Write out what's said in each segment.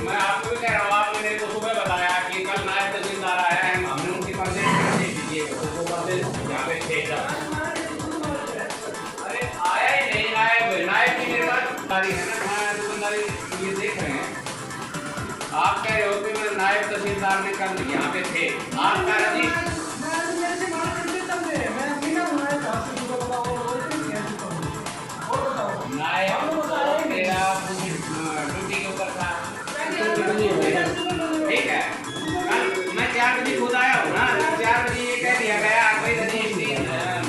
मैं आपको भी कह रहा हूँ, आपने मेरे को सुबह बताया कि कल नायब तहसीलदार आया है, हमने उनकी परसेंट दे दीजिए, उसको परसेंट यहाँ पे थे। अरे आया ही नहीं नायब की मेरे पास है ना, दुकानदारी ये देख रहे हैं। आप कह रहे हो कि मैं नायब तहसीलदार ने कल यहाँ पे थे, आपका रजिस्टर ड्यूटी के ऊपर था, ठीक है। कल मैं 4 बजे खुद आया हूँ ना, 4 बजे ये कह दिया गया कोई रजिस्ट्री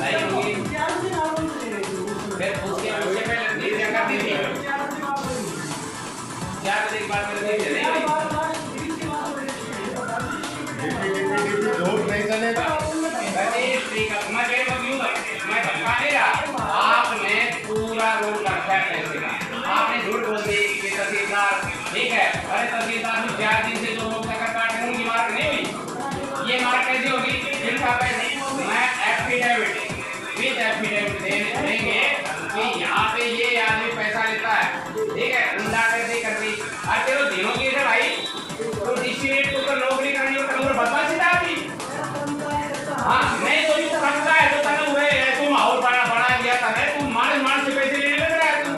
नहीं होगी, फिर उसके पहले रजिस्ट्री कर दी थी। 4 बजे के बाद रजिस्ट्री नहीं हुई, रजिस्ट्री का मैं कह रहा हूँ, मैं धक्का नहीं रहा। आपने पूरा रोल रखा है पैसे का, आपने झूठ बोल दी कि तहसीलदार, ठीक है। अरे तहसीलदार में 4 दिन से जो लोग चक्कर काट रहे हैं उनकी मार्क नहीं हुई, ये मार्क कैसे होगी? इनका पैसे मैं एफिडेविट विद एफिडेविट देंगे कि यहाँ पे ये आदमी पैसा लेता है, ठीक है। उंडा कैसे कर दी? अरे तेरे दिनों की है भाई, तो डिस्ट्रिक्ट को नौकरी करनी हो तो बदला सीधा आदमी। हाँ नहीं तो तू करता है तो तने हुए ऐसे माहौल बना दिया था, तू मान से पैसे लेने लग रहा है तू।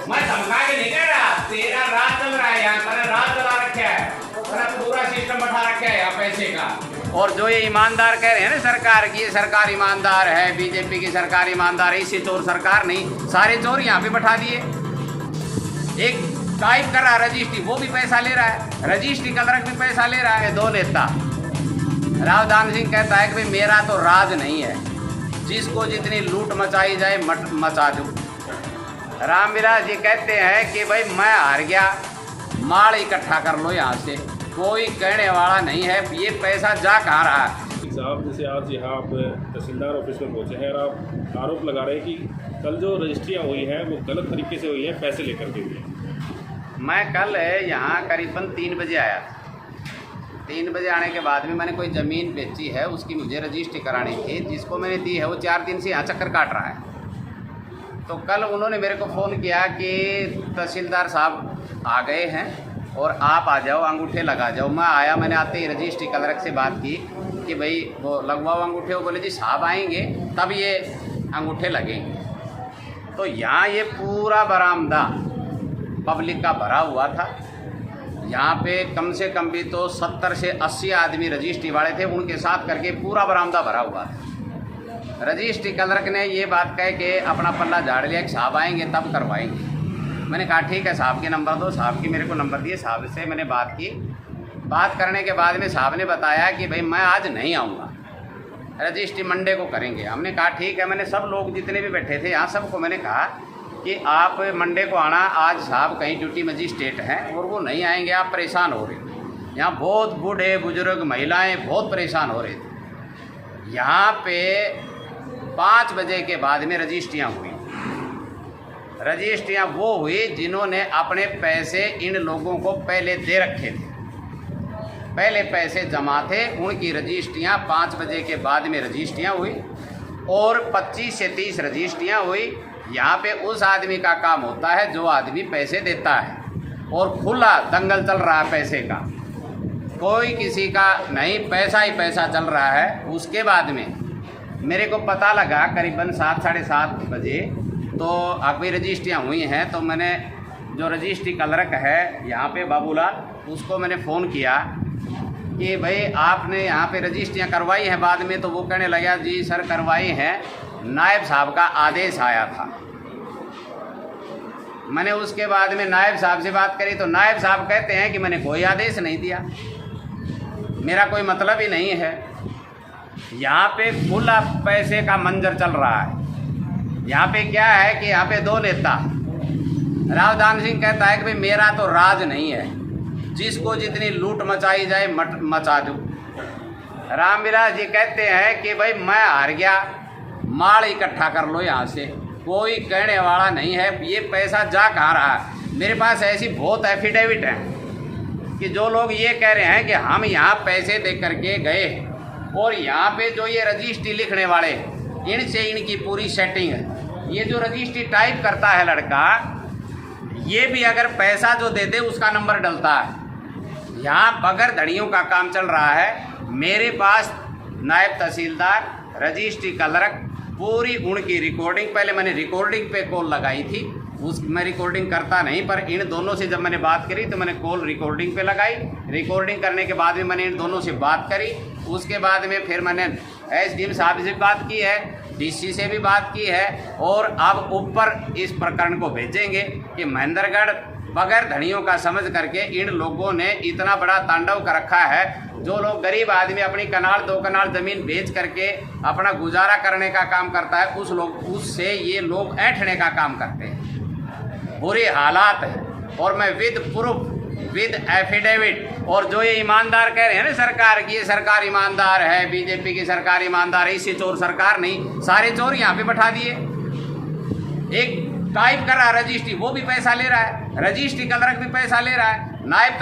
मैं धमका के नहीं कह रहा, तेरा राज चल रहा है यहाँ, तेरा राज चला रखा है, तेरा पूरा सिस्टम बैठा रखा है यहाँ पैसे का। और जो ये ईमानदार कह रहे हैं ना सरकार की, ये सरकार ईमानदार है, बीजेपी की सरकार ईमानदार है, इसी चोर सरकार नहीं, सारे चोर यहाँ पे बैठा दिए। एक टाइप कर रहा है रजिस्ट्री, वो भी पैसा ले रहा है, रजिस्ट्री कलरक भी पैसा ले रहा है। 2 नेता राव दान सिंह कहता है कि भाई मेरा तो राज नहीं है, जिसको जितनी लूट मचाई जाए मचा दूँ। रामविलास जी कहते हैं कि भाई मैं हार गया, माल इकट्ठा कर लो यहाँ से, कोई कहने वाला नहीं है, ये पैसा जा कहाँ रहा है। साहब जैसे आज यहाँ आप तहसीलदार ऑफिस में पहुँचे हैं और आप आरोप लगा रहे हैं कि कल जो रजिस्ट्रियाँ हुई हैं वो गलत तरीके से हुई हैं, पैसे लेकर के हुई हैं। मैं कल यहाँ करीबन 3 बजे आया था, 3 बजे आने के बाद में मैंने कोई ज़मीन बेची है, उसकी मुझे रजिस्ट्री करानी थी, जिसको मैंने दी है वो 4 दिन से यहाँ चक्कर काट रहा है। तो कल उन्होंने मेरे को फ़ोन किया कि तहसीलदार साहब आ गए हैं और आप आ जाओ, अंगूठे लगा जाओ। मैं आया, मैंने आते ही रजिस्ट्री कलरक से बात की कि भाई वो लगवाओ अंगूठे, वो बोले जी साहब आएंगे तब ये अंगूठे लगेंगे। तो यहाँ ये पूरा बरामदा पब्लिक का भरा हुआ था, यहाँ पे कम से कम भी तो 70 से 80 आदमी रजिस्ट्री वाले थे, उनके साथ करके पूरा बरामदा भरा हुआ था। रजिस्ट्री क्लर्क ने ये बात कह के अपना पल्ला झाड़ लिया कि साहब आएंगे तब करवाएंगे। मैंने कहा ठीक है, साहब के नंबर दो। साहब की मेरे को नंबर दिए, साहब से मैंने बात की। बात करने के बाद में साहब ने बताया कि भाई मैं आज नहीं आऊँगा, रजिस्ट्री मंडे को करेंगे। हमने कहा ठीक है। मैंने सब लोग जितने भी बैठे थे यहाँ सबको मैंने कहा कि आप मंडे को आना, आज साहब कहीं ड्यूटी मजिस्ट्रेट हैं और वो नहीं आएंगे, आप परेशान हो रहे हो। यहाँ बहुत बूढ़े बुजुर्ग महिलाएं बहुत परेशान हो रहे थे। यहाँ पे 5 बजे के बाद में रजिस्ट्रियाँ हुई। रजिस्ट्रियाँ वो हुई जिन्होंने अपने पैसे इन लोगों को पहले दे रखे थे, पहले पैसे जमा थे, उनकी रजिस्ट्रियाँ 5 बजे के बाद में रजिस्ट्रियाँ हुई और 25 से 30 रजिस्ट्रियाँ हुई। यहाँ पे उस आदमी का काम होता है जो आदमी पैसे देता है और खुला दंगल चल रहा है पैसे का, कोई किसी का नहीं, पैसा ही पैसा चल रहा है। उसके बाद में मेरे को पता लगा करीबन 7 साढ़े 7 बजे तो अभी रजिस्ट्रियाँ हुई हैं। तो मैंने जो रजिस्ट्री क्लर्क है यहाँ पे बाबूलाल, उसको मैंने फ़ोन किया कि भाई आपने यहाँ पे रजिस्ट्रियाँ करवाई हैं बाद में? तो वो कहने लगा जी सर करवाई हैं, नायब साहब का आदेश आया था। मैंने उसके बाद में नायब साहब से बात करी तो नायब साहब कहते हैं कि मैंने कोई आदेश नहीं दिया, मेरा कोई मतलब ही नहीं है। यहाँ पे खुला पैसे का मंजर चल रहा है। यहाँ पे क्या है कि यहाँ पे 2 नेता, राव दान सिंह कहता है कि भाई मेरा तो राज नहीं है, जिसको जितनी लूट मचाई जाए मचा दूँ। रामविलास जी कहते हैं कि भाई मैं हार गया, माल इकट्ठा कर लो यहाँ से, कोई कहने वाला नहीं है, ये पैसा जा कहाँ रहा है। मेरे पास ऐसी बहुत एफिडेविट हैं कि जो लोग ये कह रहे हैं कि हम यहाँ पैसे दे करके गए और यहाँ पे जो ये रजिस्ट्री लिखने वाले इनसे इनकी पूरी सेटिंग है। ये जो रजिस्ट्री टाइप करता है लड़का, ये भी अगर पैसा जो दे दे उसका नंबर डलता है। यहाँ बगैर धड़ियों का काम चल रहा है। मेरे पास नायब तहसीलदार, रजिस्ट्री क्लर्क, पूरी उनकी रिकॉर्डिंग, पहले मैंने रिकॉर्डिंग पे कॉल लगाई थी, मैं रिकॉर्डिंग करता नहीं, पर इन दोनों से जब मैंने बात करी तो मैंने कॉल रिकॉर्डिंग पे लगाई। रिकॉर्डिंग करने के बाद में मैंने इन दोनों से बात करी। उसके बाद में फिर मैंने एसडीएम साहब से भी बात की है, डीसी से भी बात की है, और अब ऊपर इस प्रकरण को भेजेंगे कि महेंद्रगढ़ बगैर धड़ियों का समझ करके इन लोगों ने इतना बड़ा तांडव कर रखा है। जो लोग गरीब आदमी अपनी कनाल 2 कनाल ज़मीन बेच करके अपना गुजारा करने का काम करता है, उससे ये लोग ऐंठने का काम करते हैं। बुरे हालात है। और मैं विद प्रूफ, विद एफिडेविट, और जो ये ईमानदार कह रहे हैं ना सरकार की, ये सरकार ईमानदार है, बीजेपी की सरकार ईमानदार है, इससे चोर सरकार नहीं, सारे चोर यहाँ पे बैठा दिए। एक टाइप कर रहा है रजिस्ट्री, वो भी पैसा ले रहा है, रजिस्ट्री क्लर्क भी पैसा ले रहा है, नायब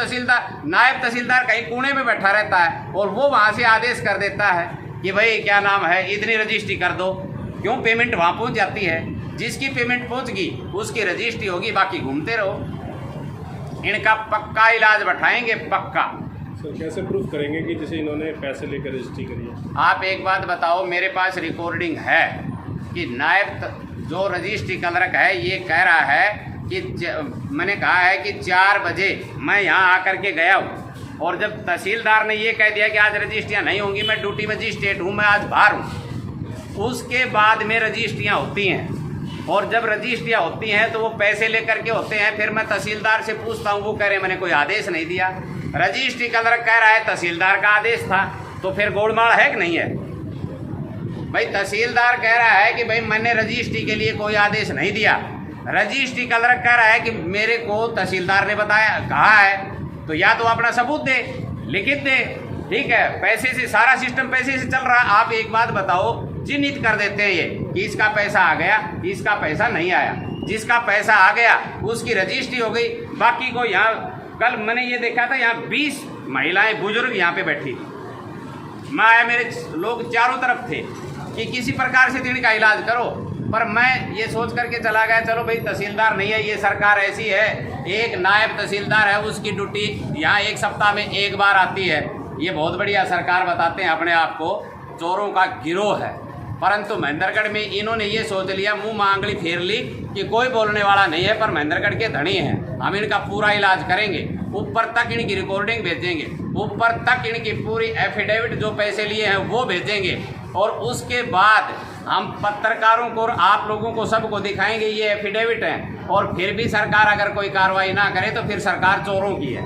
तहसीलदार कहीं कोने में बैठा रहता है और वो वहाँ से आदेश कर देता है कि भाई क्या नाम है, इतनी रजिस्ट्री कर दो। क्यों? पेमेंट वहाँ पहुँच जाती है, जिसकी पेमेंट पहुँच गई उसकी रजिस्ट्री होगी, बाकी घूमते रहो। इनका पक्का इलाज बैठाएंगे, पक्का। सर कैसे प्रूफ करेंगे कि जैसे इन्होंने पैसे लेकर रजिस्ट्री करी है? आप एक बात बताओ, मेरे पास रिकॉर्डिंग है कि नायब जो रजिस्ट्री क्लर्क है ये कह रहा है कि मैंने कहा है कि 4 बजे मैं यहाँ आकर के गया हूँ, और जब तहसीलदार ने ये कह दिया कि आज रजिस्ट्रियाँ नहीं होंगी, मैं ड्यूटी मजिस्ट्रेट हूँ, मैं आज बाहर हूँ, उसके बाद में रजिस्ट्रियाँ होती हैं। और जब रजिस्ट्रियाँ होती हैं तो वो पैसे लेकर के होते हैं। फिर मैं तहसीलदार से पूछता हूँ, वो कह रहे मैंने कोई आदेश नहीं दिया। रजिस्ट्री क्लर्क कह रहा है तहसीलदार का आदेश था, तो फिर गोलमाल है कि नहीं है? भाई तहसीलदार कह रहा है कि भाई मैंने रजिस्ट्री के लिए कोई आदेश नहीं दिया, रजिस्ट्री क्लर्क कह रहा है कि मेरे को तहसीलदार ने बताया, कहा है, तो या तो अपना सबूत दे, लिखित दे, ठीक है। पैसे से सारा सिस्टम पैसे से चल रहा है। आप एक बात बताओ, चिन्हित कर देते हैं ये कि इसका पैसा आ गया, इसका पैसा नहीं आया। जिसका पैसा आ गया उसकी रजिस्ट्री हो गई, बाकी को यहाँ कल मैंने ये देखा था, यहाँ 20 महिलाएं बुजुर्ग यहाँ पे बैठी थी। मैं आया, मेरे लोग चारों तरफ थे कि किसी प्रकार से इनका इलाज करो, पर मैं ये सोच करके चला गया, चलो भाई तहसीलदार नहीं है, ये सरकार ऐसी है, एक नायब तहसीलदार है, उसकी ड्यूटी यहाँ 1 सप्ताह में 1 बार आती है। ये बहुत बढ़िया सरकार बताते हैं अपने आप को, चोरों का गिरोह है। परंतु महेंद्रगढ़ में इन्होंने ये सोच लिया, मुंह में आंगली फेर ली कि कोई बोलने वाला नहीं है, पर महेंद्रगढ़ के धनी हैं, हम इनका पूरा इलाज करेंगे, ऊपर तक इनकी रिकॉर्डिंग भेजेंगे, ऊपर तक इनकी पूरी एफिडेविट जो पैसे लिए हैं वो भेजेंगे, और उसके बाद हम पत्रकारों को और आप लोगों को सबको दिखाएंगे ये एफिडेविट हैं। और फिर भी सरकार अगर कोई कार्रवाई ना करे तो फिर सरकार चोरों की है।